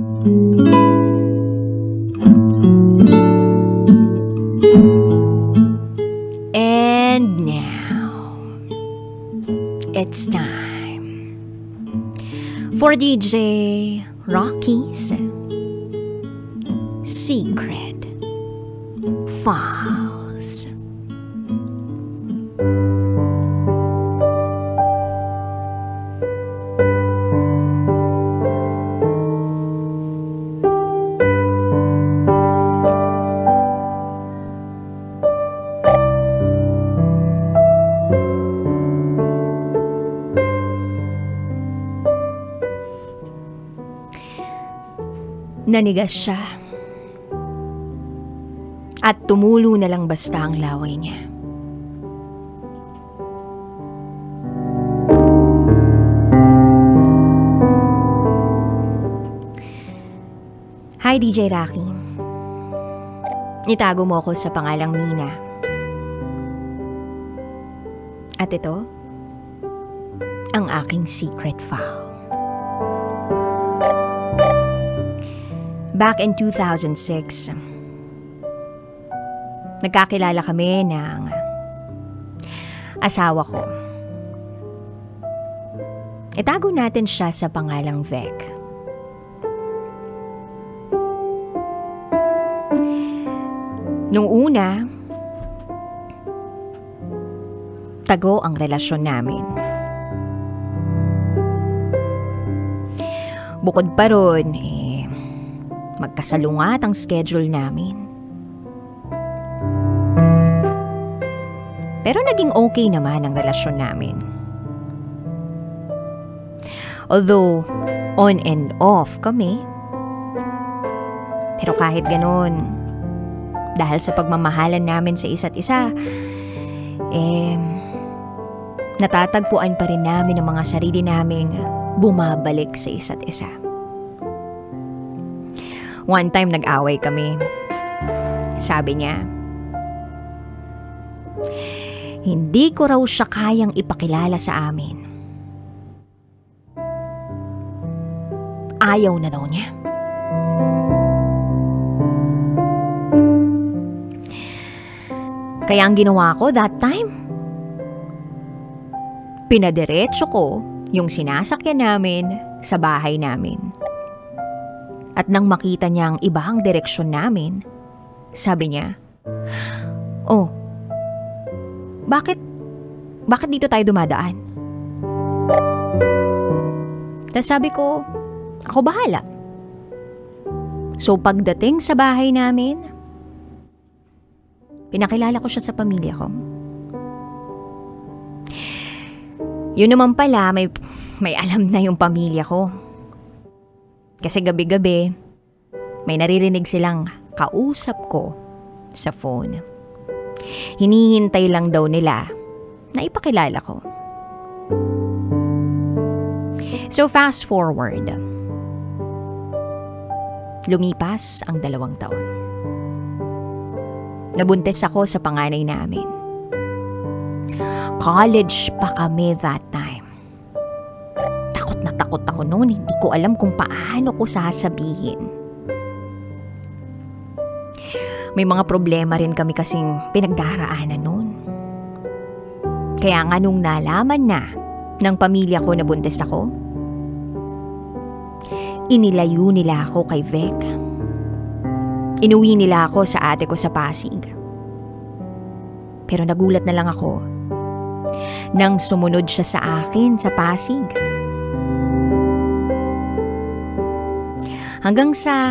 And now, it's time for DJ Rocky's Secret Files. Nanigas siya. At tumulo na lang basta ang laway niya. Hi, DJ Rocky. Itago mo ako sa pangalang Mina. At ito, ang aking secret file. Back in 2006, nagkakilala kami ng asawa ko. Itago natin siya sa pangalang Vec. Nung una, tago ang relasyon namin. Bukod pa ron, magkasalungat ang schedule namin. Pero naging okay naman ang relasyon namin. Although, on and off kami. Pero kahit ganun, dahil sa pagmamahalan namin sa isa't isa, natatagpuan pa rin namin ang mga sarili naming bumabalik sa isa't isa. One time nag-away kami. Sabi niya, hindi ko raw siya kayang ipakilala sa amin. Ayaw na daw niya. Kaya ang ginawa ko that time, pinadiretso ko yung sinasakyan namin sa bahay namin. At nang makita niya ang ibang direksyon namin, sabi niya, "Oh, bakit dito tayo dumadaan?" Tapos sabi ko, "Ako bahala." So pagdating sa bahay namin, pinakilala ko siya sa pamilya ko. Yun naman pala, may alam na yung pamilya ko. Kasi gabi-gabi, may naririnig silang kausap ko sa phone. Hinihintay lang daw nila na ipakilala ko. So fast forward. Lumipas ang 2 taon. Nabuntis ako sa panganay namin. College pa kami that time. Takot ako noon, hindi ko alam kung paano ko sasabihin. May mga problema rin kami kasing pinagdaraanan noon. Kaya nga nung nalaman na ng pamilya ko na buntis ako, inilayo nila ako kay Vec. Inuwi nila ako sa ate ko sa Pasig. Pero nagulat na lang ako nang sumunod siya sa akin sa Pasig. Hanggang sa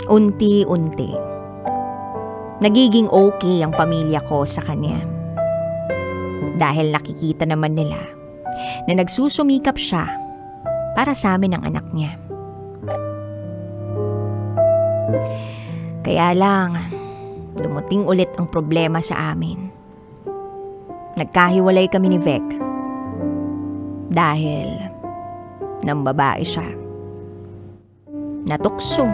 unti-unti, nagiging okay ang pamilya ko sa kanya. Dahil nakikita naman nila na nagsusumikap siya para sa amin ang anak niya. Kaya lang, dumating ulit ang problema sa amin. Nagkahiwalay kami ni Vec dahil nang babae siya. Natukso.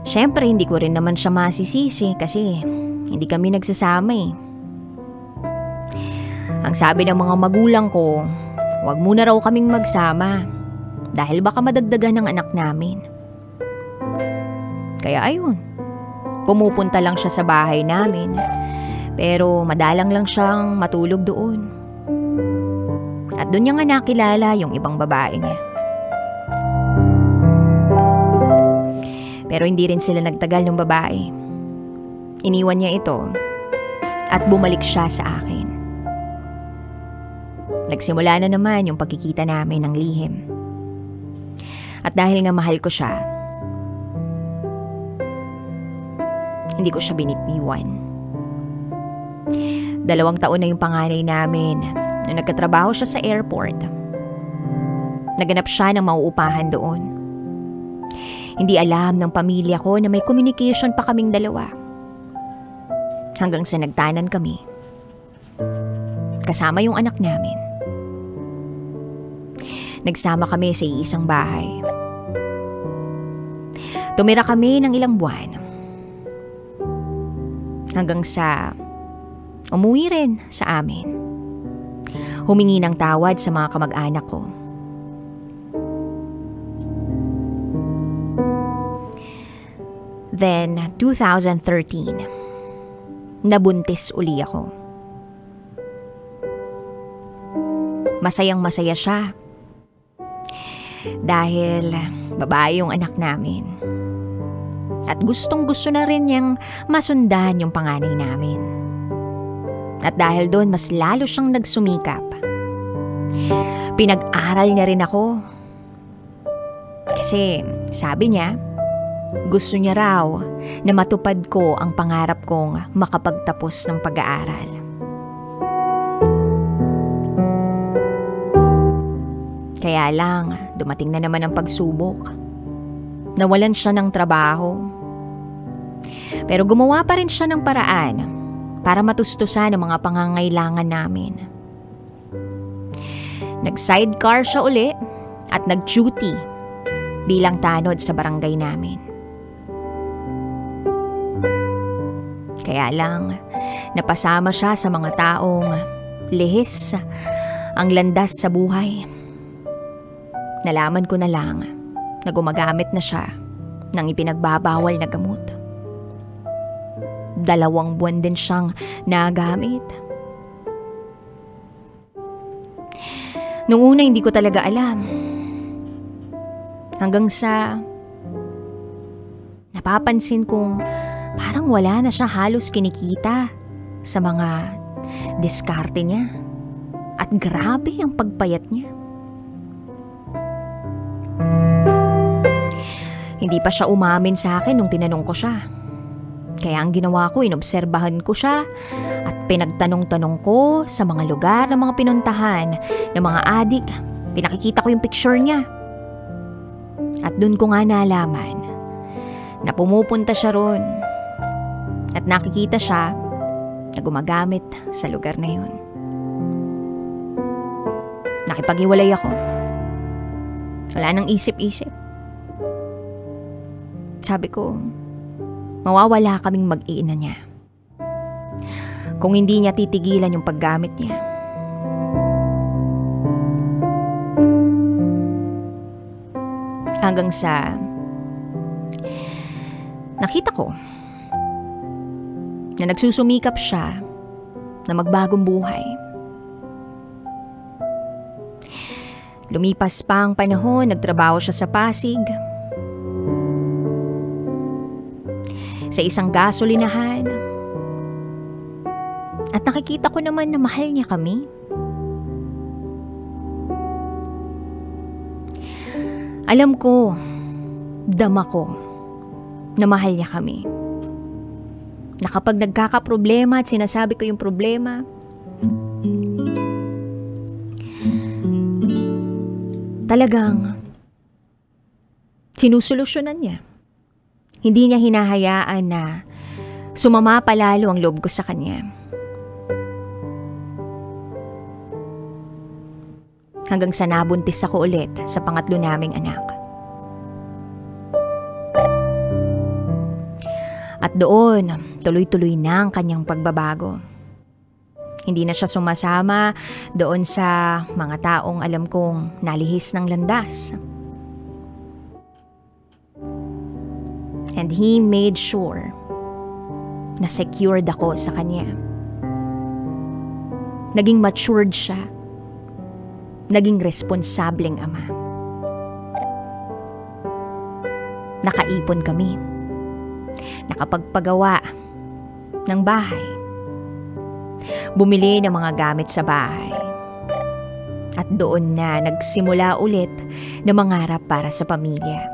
Siyempre, hindi ko rin naman siya masisisi kasi hindi kami nagsasama eh. Ang sabi ng mga magulang ko, huwag muna raw kaming magsama dahil baka madagdagan ng anak namin. Kaya ayun, pumupunta lang siya sa bahay namin, pero madalang lang siyang matulog doon. At doon niya nga nakilala yung ibang babae niya. Pero hindi rin sila nagtagal ng babae. Iniwan niya ito at bumalik siya sa akin. Nagsimula na naman yung pagkikita namin ng lihim. At dahil nga mahal ko siya, hindi ko siya binitiwan. 2 taon na yung panganay namin nung nagkatrabaho siya sa airport. Naganap siya ng mauupahan doon. Hindi alam ng pamilya ko na may communication pa kaming dalawa. Hanggang sa nagtanan kami. Kasama yung anak namin. Nagsama kami sa iisang bahay. Tumira kami ng ilang buwan. Hanggang sa umuwi rin sa amin. Humingi ng tawad sa mga kamag-anak ko. Then, 2013, nabuntis uli ako. Masayang-masaya siya. Dahil babae yung anak namin. At gustong-gusto na rin niyang masundan yung panganay namin. At dahil doon, mas lalo siyang nagsumikap. Pinag-aral niya rin ako. Kasi sabi niya, gusto niya raw na matupad ko ang pangarap kong makapagtapos ng pag-aaral. Kaya lang, dumating na naman ang pagsubok. Nawalan siya ng trabaho. Pero gumawa pa rin siya ng paraan para matustusan ang mga pangangailangan namin. Nag-sidecar siya uli at nag-duty bilang tanod sa barangay namin. Kaya lang, napasama siya sa mga taong lihis ang landas sa buhay. Nalaman ko na lang na gumagamit na siya ng ipinagbabawal na gamot. 2 buwan din siyang nagamit. Nung una hindi ko talaga alam. Hanggang sa napapansin kong parang wala na siya halos kinikita sa mga diskarte niya. At grabe ang pagpayat niya. Hindi pa siya umamin sa akin nung tinanong ko siya. Kaya ang ginawa ko, inobserbahan ko siya at pinagtanong-tanong ko sa mga lugar ng mga pinuntahan ng mga adik. Pinakikita ko yung picture niya. At dun ko nga nalaman na pumupunta siya ron at nakikita siya na gumagamit sa lugar na yun. Nakipag-iwalay ako. Wala nang isip-isip. Sabi ko, mawawala kaming mag-iina niya kung hindi niya titigilan yung paggamit niya. Hanggang sa nakita ko na nagsusumikap siya na magbagong buhay. Lumipas pa ang panahon, nagtrabaho siya sa Pasig. Sa isang gasolinahan. At nakikita ko naman na mahal niya kami. Alam ko, dama ko, na mahal niya kami. Na kapag nagkakaproblema at sinasabi ko yung problema, talagang sinusolusyonan niya. Hindi niya hinahayaan na sumama palalo ang loob ko sa kanya. Hanggang sa nabuntis ako ulit sa pangatlo naming anak. At doon, tuloy-tuloy na ang kanyang pagbabago. Hindi na siya sumasama doon sa mga taong alam kong nalihis ng landas. And he made sure na secured ako sa kanya. Naging matured siya. Naging responsableng ama. Nakaipon kami. Nakapagpagawa ng bahay. Bumili ng mga gamit sa bahay. At doon na nagsimula ulit na mangarap para sa pamilya.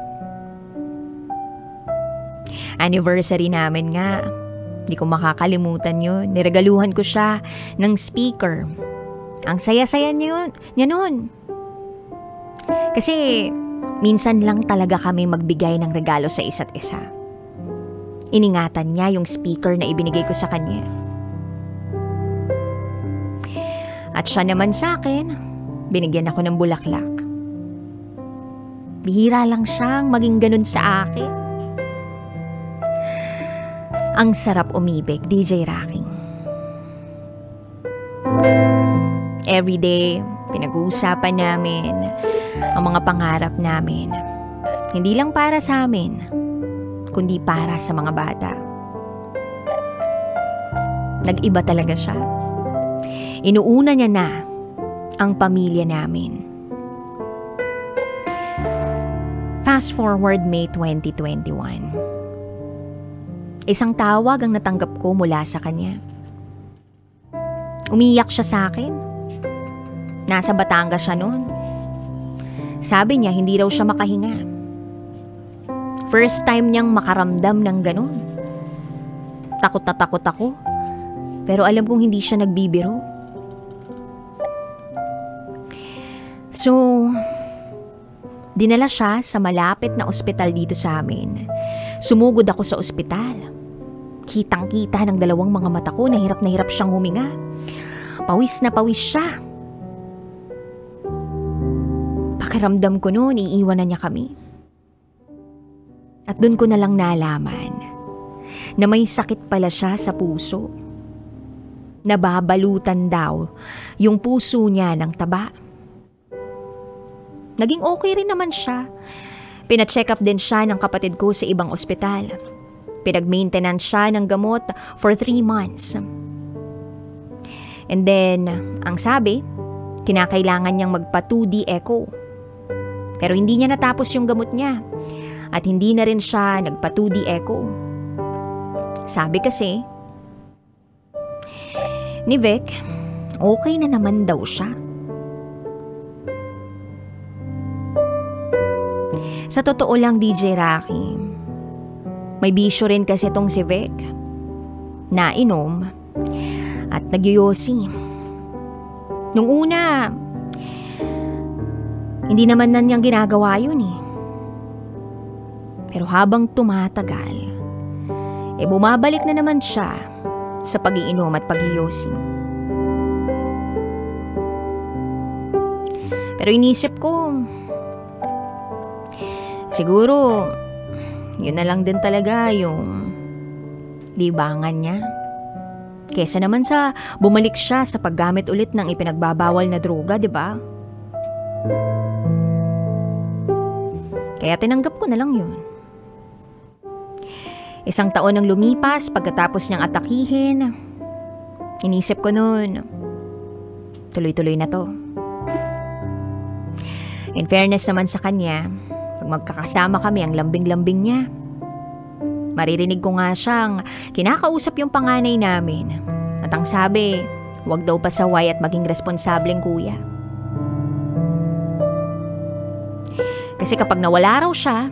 Anniversary namin nga. Hindi ko makakalimutan yun. Niregaluhan ko siya ng speaker. Ang saya-saya niya nun. Kasi minsan lang talaga kami magbigay ng regalo sa isa't isa. Iningatan niya yung speaker na ibinigay ko sa kanya. At siya naman sa akin, binigyan ako ng bulaklak. Bihira lang siyang maging ganun sa akin. Ang sarap umibig, DJ Raking. Everyday, pinag-uusapan namin ang mga pangarap namin. Hindi lang para sa amin, kundi para sa mga bata. Nag-iba talaga siya. Inuuna niya na ang pamilya namin. Fast forward May 2021. Isang tawag ang natanggap ko mula sa kanya. Umiyak siya sa akin. Nasa Batangas siya noon. Sabi niya hindi raw siya makahinga. First time niyang makaramdam ng ganun. Takot na takot ako. Pero alam kong hindi siya nagbibiro. So, dinala siya sa malapit na ospital dito sa amin. Sumugod ako sa ospital. Kitang-kita ng dalawang mga mata ko na hirap siyang huminga. Pawis na pawis siya. Pakiramdam ko noon, iiwan na niya kami. At doon ko na lang nalaman na may sakit pala siya sa puso. Nababalutan daw yung puso niya ng taba. Naging okay rin naman siya. Pina-check up din siya ng kapatid ko sa ibang ospital. Pinag-maintenance siya ng gamot for 3 months. And then, ang sabi, kinakailangan niyang magpa 2D echo. Pero hindi niya natapos yung gamot niya. At hindi na rin siya nagpa 2D echo. Sabi kasi ni Vic, okay na naman daw siya. Sa totoo lang, DJ Rocky, may bisyo rin kasi tong si Vic. Nainom at nagyoyosi. Nung una, hindi naman na niyang ginagawa yun eh. Pero habang tumatagal, bumabalik na naman siya sa pag-iinom at pag-iyosi. Pero inisip ko, siguro, yun na lang din talaga yung libangan niya. Kesa naman sa bumalik siya sa paggamit ulit ng ipinagbabawal na droga, di ba? Kaya tinanggap ko na lang yun. Isang taon ang lumipas pagkatapos niyang atakihin. Inisip ko noon, tuloy-tuloy na to. In fairness naman sa kanya, pag magkakasama kami, ang lambing-lambing niya. Maririnig ko nga siyang kinakausap yung panganay namin. At ang sabi, huwag daw pasaway at maging responsableng kuya. Kasi kapag nawala raw siya,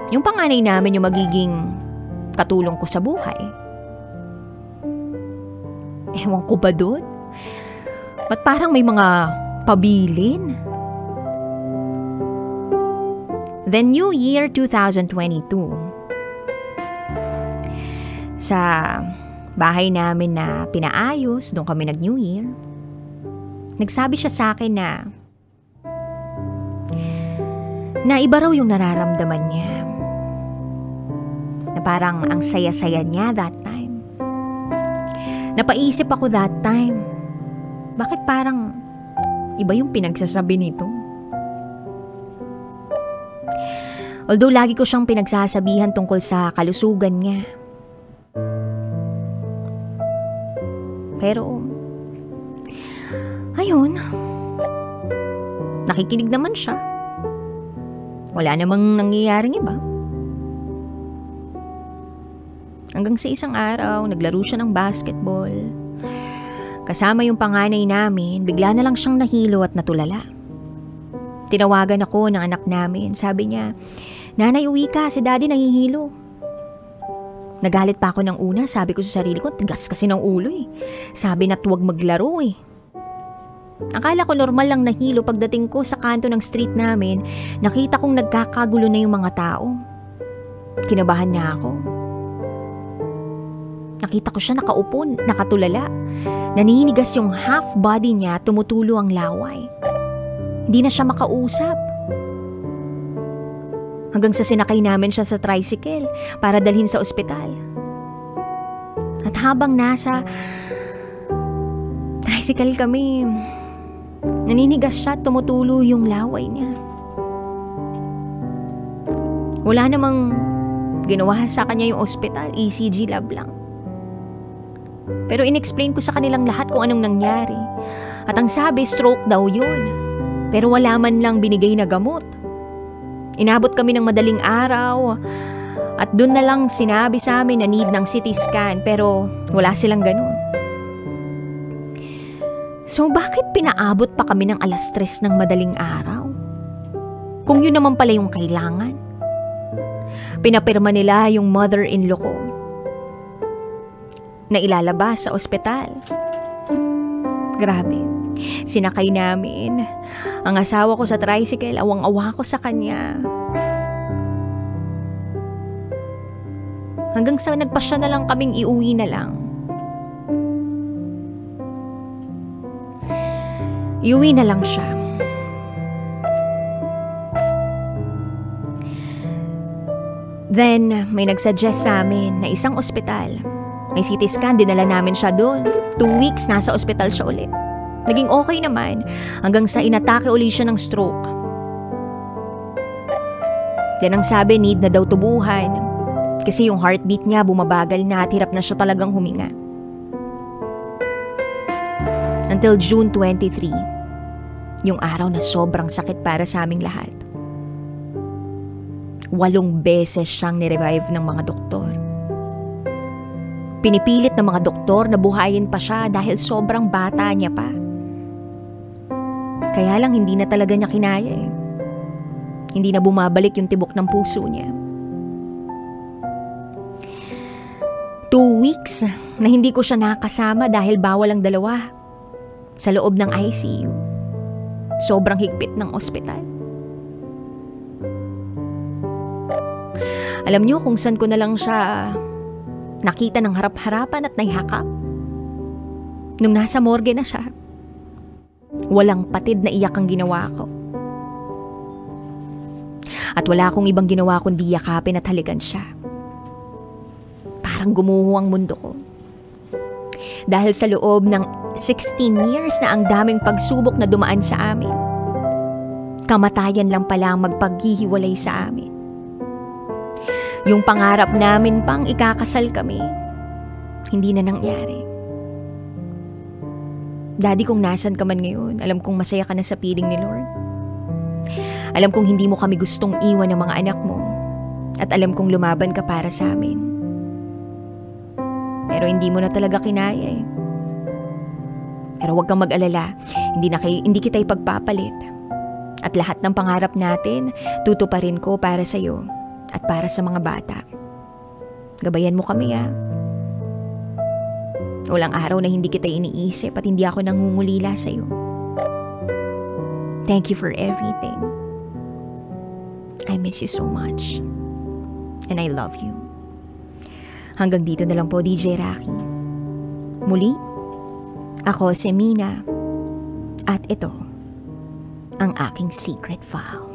yung panganay namin yung magiging katulong ko sa buhay. Ewan ko ba dun? Ba't parang may mga pabilin? The New Year 2022. Sa bahay namin na pinaayos, doon kami nag-New Year, nagsabi siya sa akin na iba raw yung nararamdaman niya. Na parang ang saya-saya niya that time. Napaisip ako that time, bakit parang iba yung pinagsasabi nito? Although lagi ko siyang pinagsasabihan tungkol sa kalusugan niya. Pero, ayun, nakikinig naman siya. Wala namang nangyayaring iba. Hanggang sa isang araw, naglaro siya ng basketball. Kasama yung panganay namin, bigla na lang siyang nahilo at natulala. Tinawagan ako ng anak namin. Sabi niya, "Nanay, uwi ka, si daddy nahihilo." Nagalit pa ako ng una. Sabi ko sa sarili ko, tigas kasi ng ulo eh. Sabi na huwag maglaro eh. Akala ko normal lang nahilo. Pagdating ko sa kanto ng street namin, nakita kong nagkakagulo na yung mga tao. Kinabahan na ako. Nakita ko siya nakaupo, nakatulala. Naninigas yung half body niya, tumutulo ang laway. Hindi na siya makausap. Hanggang sa sinakay namin siya sa tricycle para dalhin sa ospital. At habang nasa tricycle kami, naninigas siya at tumutulo yung laway niya. Wala namang ginawa sa kanya yung ospital, ECG lab lang. Pero inexplain ko sa kanilang lahat kung anong nangyari. At ang sabi, stroke daw yun. Pero wala man lang binigay na gamot. Inabot kami ng madaling araw. At dun na lang sinabi sa amin na need ng CT scan. Pero wala silang ganun. So bakit pinaabot pa kami ng 3:00 ng madaling araw? Kung yun naman pala yung kailangan. Pinapirma nila yung mother-in-law ko na ilalabas sa ospital. Grabe. Sinakay namin ang asawa ko sa tricycle. Awang-awa ko sa kanya. Hanggang sa nagpasya na lang kaming iuwi na lang. Iuwi na lang siya. Then, may nagsuggest sa amin na isang ospital. May CT scan, dinala namin siya doon. 2 weeks, nasa ospital siya ulit. Naging okay naman, hanggang sa inatake ulit siya ng stroke. Yan ang sabi, need na daw tubuhan. Kasi yung heartbeat niya bumabagal na at hirap na siya talagang huminga. Until June 23, yung araw na sobrang sakit para sa aming lahat. 8 beses siyang nirevive ng mga doktor. Pinipilit ng mga doktor na buhayin pa siya dahil sobrang bata niya pa. Kaya lang hindi na talaga niya kinaya eh. Hindi na bumabalik yung tibok ng puso niya. 2 weeks na hindi ko siya nakasama dahil bawal ang dalawa sa loob ng ICU. Sobrang higpit ng ospital. Alam niyo kung saan ko na lang siya nakita ng harap-harapan at naihakap. Nung nasa morgue na siya, walang patid na iyak ang ginawa ko. At wala akong ibang ginawa kundi yakapin at halikan siya. Parang gumuho ang mundo ko. Dahil sa loob ng 16 years na ang daming pagsubok na dumaan sa amin, kamatayan lang pala ang magpaghihiwalay sa amin. Yung pangarap namin pang ikakasal kami, hindi na nangyari. Daddy, kung nasan ka man ngayon, alam kong masaya ka na sa piling ni Lord. Alam kong hindi mo kami gustong iwan ng mga anak mo. At alam kong lumaban ka para sa amin. Pero hindi mo na talaga kinaya eh. Pero huwag kang mag-alala, hindi kita ipagpapalit. At lahat ng pangarap natin, tutuparin ko para sa'yo at para sa mga bata. Gabayan mo kami ah. Walang araw na hindi kita iniisip at hindi ako nangungulila sa'yo. Thank you for everything. I miss you so much. And I love you. Hanggang dito na lang po, DJ Rocky. Muli, ako si Mina. At ito, ang aking secret file.